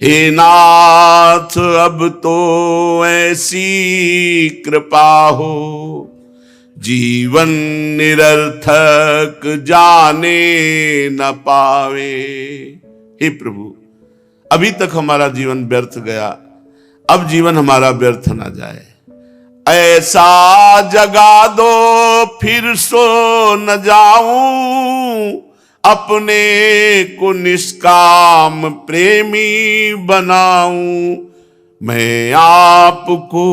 हे नाथ अब तो ऐसी कृपा हो, जीवन निरर्थक जाने न पावे। हे प्रभु, अभी तक हमारा जीवन व्यर्थ गया, अब जीवन हमारा व्यर्थ ना जाए। ऐसा जगा दो फिर सो न जाऊं, अपने को निष्काम प्रेमी बनाऊं। मैं आपको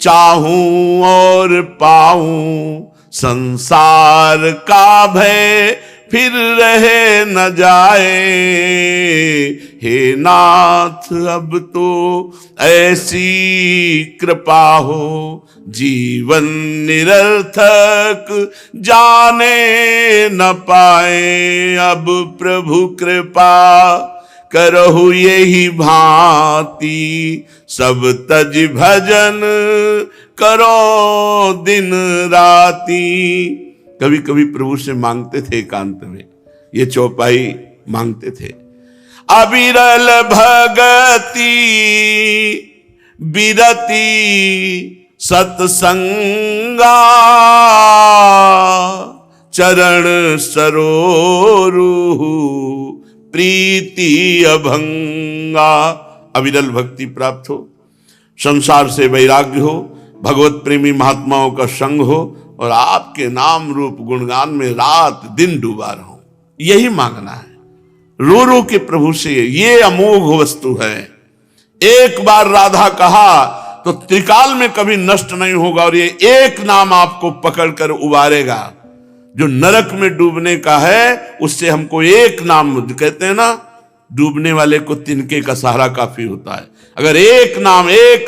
चाहूं और पाऊं, संसार का भय फिर रहे न जाए। हे नाथ अब तो ऐसी कृपा हो, जीवन निरर्थक जाने न पाए। अब प्रभु कृपा करहु यही भांति, सब तज भजन करो दिन राती। कभी कभी प्रभु से मांगते थे एकांत में, ये चौपाई मांगते थे। अविरल भगति बिरती सत्संगा, चरण सरोरु प्रीति अभंगा। अविरल भक्ति प्राप्त हो, संसार से वैराग्य हो, भगवत प्रेमी महात्माओं का संग हो, और आपके नाम रूप गुणगान में रात दिन डूबा रहूं, यही मांगना है। रो रो के प्रभु से, ये अमोघ वस्तु है। एक बार राधा कहा तो त्रिकाल में कभी नष्ट नहीं होगा, और ये एक नाम आपको पकड़कर उबारेगा। जो नरक में डूबने का है, उससे हमको एक नाम, कहते हैं ना, डूबने वाले को तिनके का सहारा काफी होता है। अगर एक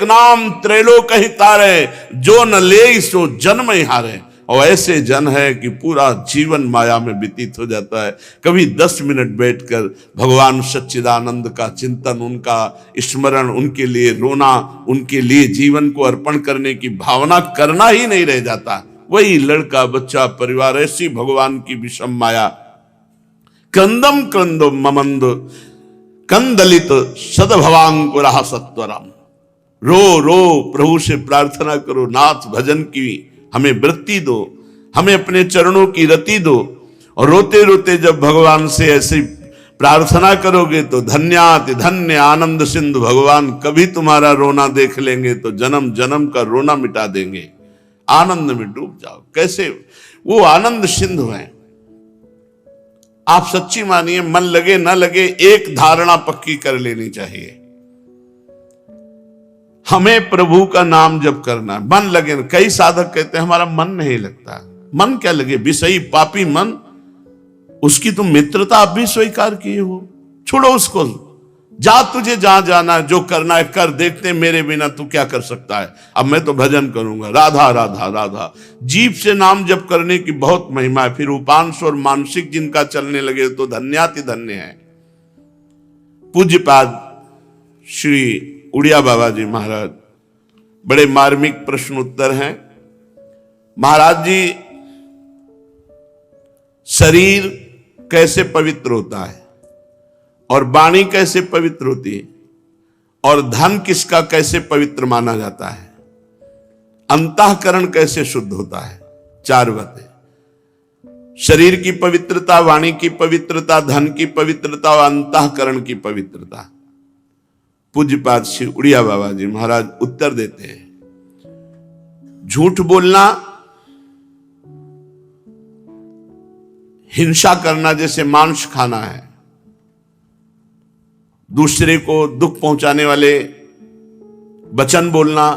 नाम त्रैलोक ही तारे, जो न ले सो जन्म ही हारे। और ऐसे जन है कि पूरा जीवन माया में व्यतीत हो जाता है। कभी 10 मिनट बैठकर भगवान सच्चिदानंद का चिंतन, उनका स्मरण, उनके लिए रोना, उनके लिए जीवन को अर्पण करने की भावना करना ही नहीं रह जाता। वही लड़का बच्चा परिवार, ऐसी भगवान की विषम माया। क्रंदम क्रंदो ममंद कंदलित सदभवांकुरः सत्वरम। रो रो प्रभु से प्रार्थना करो, नाथ भजन की हमें वृत्ति दो, हमें अपने चरणों की रति दो। और रोते रोते जब भगवान से ऐसी प्रार्थना करोगे तो धन्याति धन्य आनंद सिंधु, भगवान कभी तुम्हारा रोना देख लेंगे तो जन्म जन्म का रोना मिटा देंगे। आनंद में डूब जाओ। कैसे वो आनंद सिंधु हैं। आप सच्ची मानिए, मन लगे ना लगे, एक धारणा पक्की कर लेनी चाहिए, हमें प्रभु का नाम जप करना है। मन लगे ना, कई साधक कहते हैं हमारा मन नहीं लगता। मन क्या लगे, विषयी पापी मन, उसकी तुम मित्रता आप भी स्वीकार किए हो, छोड़ो उसको। जा, तुझे जहां जाना है, जो करना है कर, देखते मेरे बिना तू क्या कर सकता है। अब मैं तो भजन करूंगा, राधा राधा राधा। जीभ से नाम जप करने की बहुत महिमा है। फिर उपांश और मानसिक जिनका चलने लगे तो धन्याति धन्य है। पूज्यपाद श्री उड़िया बाबा जी महाराज, बड़े मार्मिक प्रश्न उत्तर हैं। महाराज जी, शरीर कैसे पवित्र होता है और वाणी कैसे पवित्र होती है, और धन किसका कैसे पवित्र माना जाता है, अंतःकरण कैसे शुद्ध होता है, 4 बातें। शरीर की पवित्रता, वाणी की पवित्रता, धन की पवित्रता और अंतःकरण की पवित्रता। पूज्यपाद श्री उड़िया बाबा जी महाराज उत्तर देते हैं, झूठ बोलना, हिंसा करना, जैसे मांस खाना है, दूसरे को दुख पहुंचाने वाले वचन बोलना,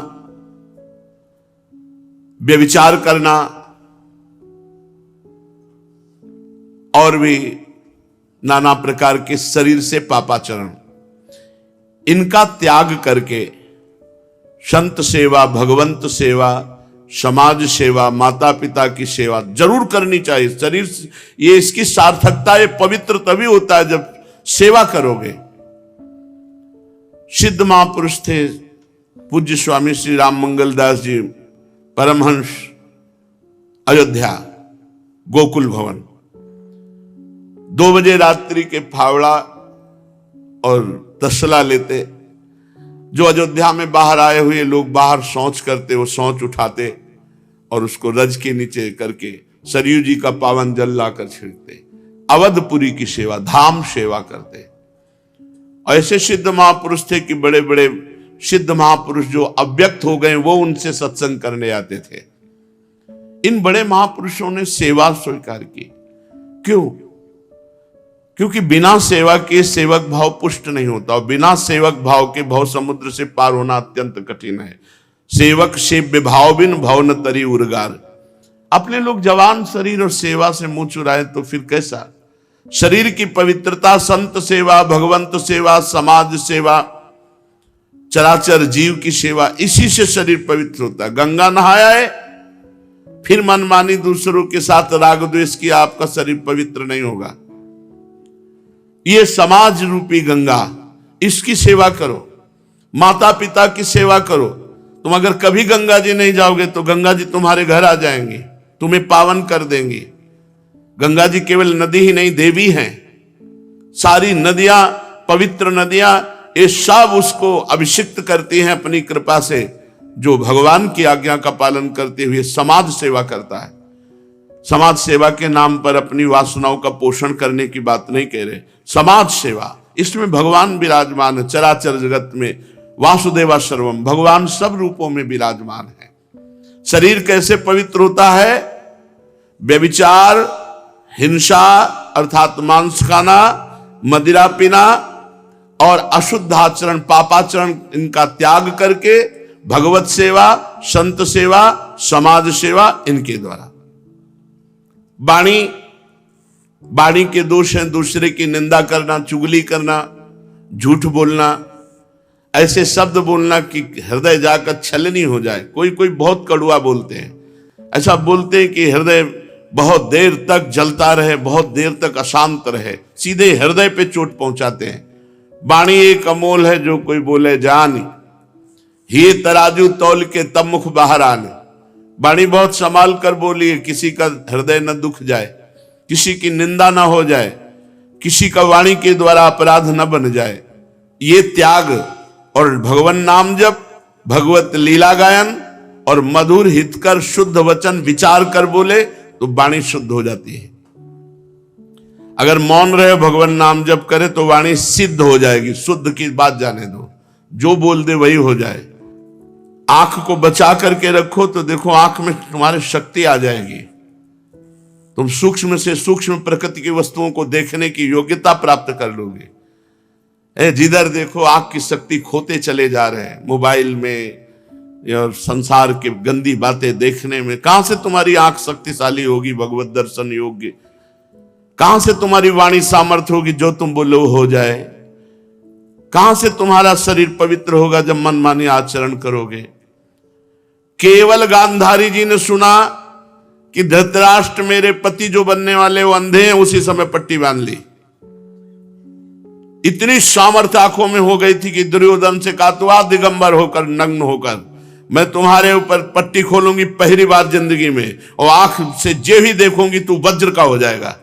व्यभिचार करना, और भी नाना प्रकार के शरीर से पापाचरण, इनका त्याग करके संत सेवा, भगवंत सेवा, समाज सेवा, माता पिता की सेवा जरूर करनी चाहिए। शरीर, ये इसकी सार्थकता, ये पवित्र तभी होता है जब सेवा करोगे। सिद्ध महापुरुष थे पूज्य स्वामी श्री राम मंगल दास जी परमहंस, अयोध्या गोकुल भवन, 2 बजे रात्रि के फावड़ा और तसला लेते। जो अयोध्या में बाहर आए हुए लोग बाहर शौच करते, वो शौच उठाते और उसको रज के नीचे करके सरयू जी का पावन जल लाकर छिड़कते। अवधपुरी की सेवा, धाम सेवा करते। ऐसे सिद्ध महापुरुष थे कि बड़े बड़े सिद्ध महापुरुष जो अव्यक्त हो गए वो उनसे सत्संग करने आते थे। इन बड़े महापुरुषों ने सेवा स्वीकार की। क्यों? क्योंकि बिना सेवा के सेवक भाव पुष्ट नहीं होता, और बिना सेवक भाव के भव समुद्र से पार होना अत्यंत कठिन है। सेवक सेव्य भाव बिन भव न तरी उर्गार। अपने लोग जवान शरीर और सेवा से मुंह चुराए तो फिर कैसा? शरीर की पवित्रता, संत सेवा, भगवंत सेवा, समाज सेवा, चराचर जीव की सेवा, इसी से शरीर पवित्र होता है। गंगा नहाया है, फिर मनमानी दूसरों के साथ राग द्वेष किया, आपका शरीर पवित्र नहीं होगा। ये समाज रूपी गंगा, इसकी सेवा करो। माता पिता की सेवा करो। तुम अगर कभी गंगा जी नहीं जाओगे तो गंगा जी तुम्हारे घर आ जाएंगी, तुम्हें पावन कर देंगी। गंगा जी केवल नदी ही नहीं, देवी हैं। सारी नदियां, पवित्र नदियां, ये सब उसको अभिषिक्त करती हैं अपनी कृपा से, जो भगवान की आज्ञा का पालन करते हुए समाज सेवा करता है। समाज सेवा के नाम पर अपनी वासनाओं का पोषण करने की बात नहीं कह रहे। समाज सेवा, इसमें भगवान विराजमान है। चराचर जगत में वासुदेवा सर्वम, भगवान सब रूपों में विराजमान है। शरीर कैसे पवित्र होता है? व्यभिचार, हिंसा अर्थात मांस खाना, मदिरा पीना और अशुद्ध आचरण, पापाचरण, इनका त्याग करके भगवत सेवा, संत सेवा, समाज सेवा, इनके द्वारा। वाणी के दोष हैं दूसरे की निंदा करना, चुगली करना, झूठ बोलना, ऐसे शब्द बोलना कि हृदय जाकर छलनी हो जाए। कोई कोई बहुत कड़वा बोलते हैं, ऐसा बोलते हैं कि हृदय बहुत देर तक जलता रहे, बहुत देर तक अशांत रहे, सीधे हृदय पे चोट पहुंचाते हैं। वाणी एक अमोल है, जो कोई बोले जानी, ही तराजू तौल के तब मुख बाहर आने। वाणी बहुत संभाल कर बोलिए, किसी का हृदय न दुख जाए, किसी की निंदा ना हो जाए, किसी का वाणी के द्वारा अपराध न बन जाए। ये त्याग और भगवान नाम जप, भगवत लीला गायन और मधुर हितकर शुद्ध वचन विचार कर बोले तो वाणी शुद्ध हो जाती है। अगर मौन रहे, भगवान नाम जप करे तो वाणी सिद्ध हो जाएगी। शुद्ध की बात जाने दो, जो बोल दे वही हो जाए। आंख को बचा करके रखो तो देखो आंख में तुम्हारी शक्ति आ जाएगी। तुम सूक्ष्म से सूक्ष्म प्रकृति की वस्तुओं को देखने की योग्यता प्राप्त कर लोगे। जिधर देखो आंख की शक्ति खोते चले जा रहे हैं, मोबाइल में या संसार के गंदी बातें देखने में। कहां से तुम्हारी आंख शक्तिशाली होगी भगवत दर्शन योग्य? कहां से तुम्हारी वाणी सामर्थ्य होगी जो तुम बोलो हो जाए? कहां से तुम्हारा शरीर पवित्र होगा जब मनमानी आचरण करोगे? केवल गांधारी जी ने सुना कि धृतराष्ट्र मेरे पति जो बनने वाले वो अंधे हैं, उसी समय पट्टी बांध ली। इतनी सामर्थ्य आंखों में हो गई थी कि दुर्योधन से कहा, तो आ दिगंबर होकर, नग्न होकर मैं तुम्हारे ऊपर पट्टी खोलूंगी पहली बार जिंदगी में, और आंख से जे भी देखूंगी तू वज्र का हो जाएगा।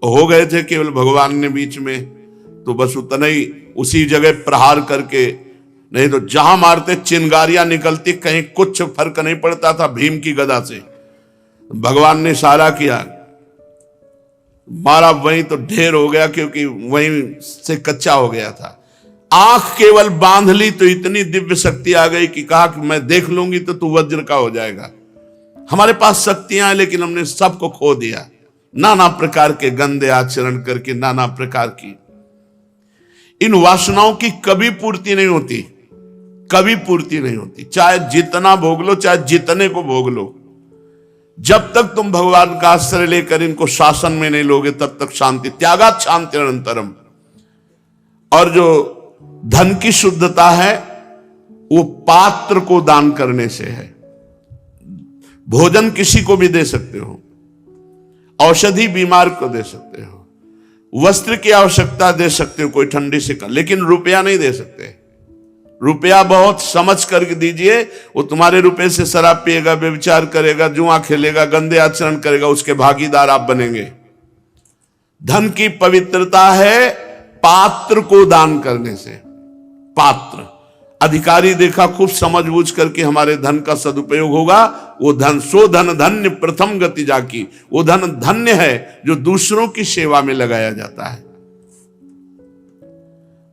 हो गए थे केवल भगवान ने बीच में, तो बस उतना ही उसी जगह प्रहार करके, नहीं तो जहां मारते चिंगारियां निकलती, कहीं कुछ फर्क नहीं पड़ता था भीम की गदा से। भगवान ने इशारा किया, मारा, वहीं तो ढेर हो गया, क्योंकि वहीं से कच्चा हो गया था। आंख केवल बांध ली तो इतनी दिव्य शक्ति आ गई कि कहा कि मैं देख लूंगी तो तू वज्र का हो जाएगा। हमारे पास शक्तियां हैं लेकिन हमने सबको खो दिया, नाना प्रकार के गंदे आचरण करके, नाना प्रकार की। इन वासनाओं की कभी पूर्ति नहीं होती, कभी पूर्ति नहीं होती। चाहे जितना भोग लो, चाहे जितने को भोग लो, जब तक तुम भगवान का आश्रय लेकर इनको शासन में नहीं लोगे तब तक शांति। त्यागात शांति अनंतरम। और जो धन की शुद्धता है वो पात्र को दान करने से है। भोजन किसी को भी दे सकते हो, औषधि बीमार को दे सकते हो, वस्त्र की आवश्यकता दे सकते हो कोई ठंडी से कर, लेकिन रुपया नहीं दे सकते। रुपया बहुत समझ करके दीजिए, वो तुम्हारे रुपए से शराब पिएगा, व्यभिचार करेगा, जुआ खेलेगा, गंदे आचरण करेगा, उसके भागीदार आप बनेंगे। धन की पवित्रता है पात्र को दान करने से। पात्र अधिकारी देखा खूब समझबूझ करके हमारे धन का सदुपयोग होगा, वो धन सो धन धन्य प्रथम गति जाकी, वो धन धन्य है जो दूसरों की सेवा में लगाया जाता है।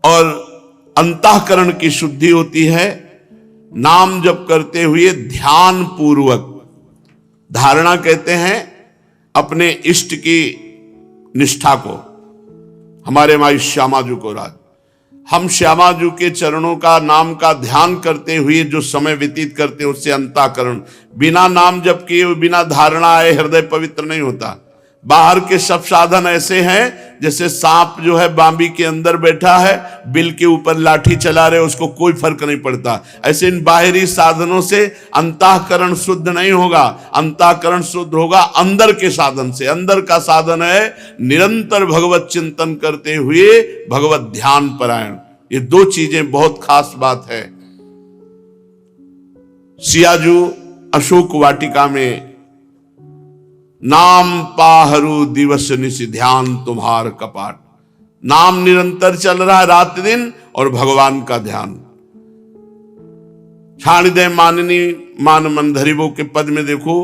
और अंतःकरण की शुद्धि होती है नाम जप करते हुए ध्यान पूर्वक। धारणा कहते हैं अपने इष्ट की निष्ठा को। हमारे माई श्यामाजू को राज, हम श्यामाजू के चरणों का नाम का ध्यान करते हुए जो समय व्यतीत करते हैं उससे अंतःकरण, बिना नाम जप किए बिना धारणा आए हृदय पवित्र नहीं होता। बाहर के सब साधन ऐसे हैं जैसे सांप जो है बांबी के अंदर बैठा है, बिल के ऊपर लाठी चला रहे, उसको कोई फर्क नहीं पड़ता। ऐसे इन बाहरी साधनों से अंतःकरण शुद्ध नहीं होगा। अंतःकरण शुद्ध होगा अंदर के साधन से। अंदर का साधन है निरंतर भगवत चिंतन करते हुए भगवत ध्यान परायण। ये दो चीजें बहुत खास बात है। सियाजू अशोक वाटिका में नाम पाहरू दिवस निश ध्यान तुम्हार कपाट, नाम निरंतर चल रहा है रात दिन और भगवान का ध्यान। छाणिदय माननी मान मन धरिवो के पद में देखो,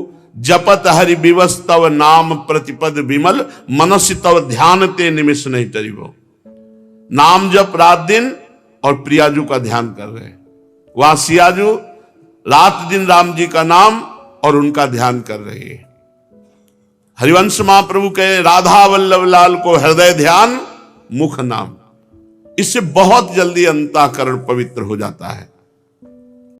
जपत हरि विवस तव नाम प्रतिपद विमल, मनस तव ध्यान ते निमिष नहीं टरिवो। नाम जप रात दिन और प्रियाजू का ध्यान कर रहे हैं। वहां सियाजू रात दिन राम जी का नाम और उनका ध्यान कर रही है। हरिवंश महाप्रभु कहे राधा वल्लभ लाल को हृदय ध्यान मुख नाम, इससे बहुत जल्दी अंतःकरण पवित्र हो जाता है।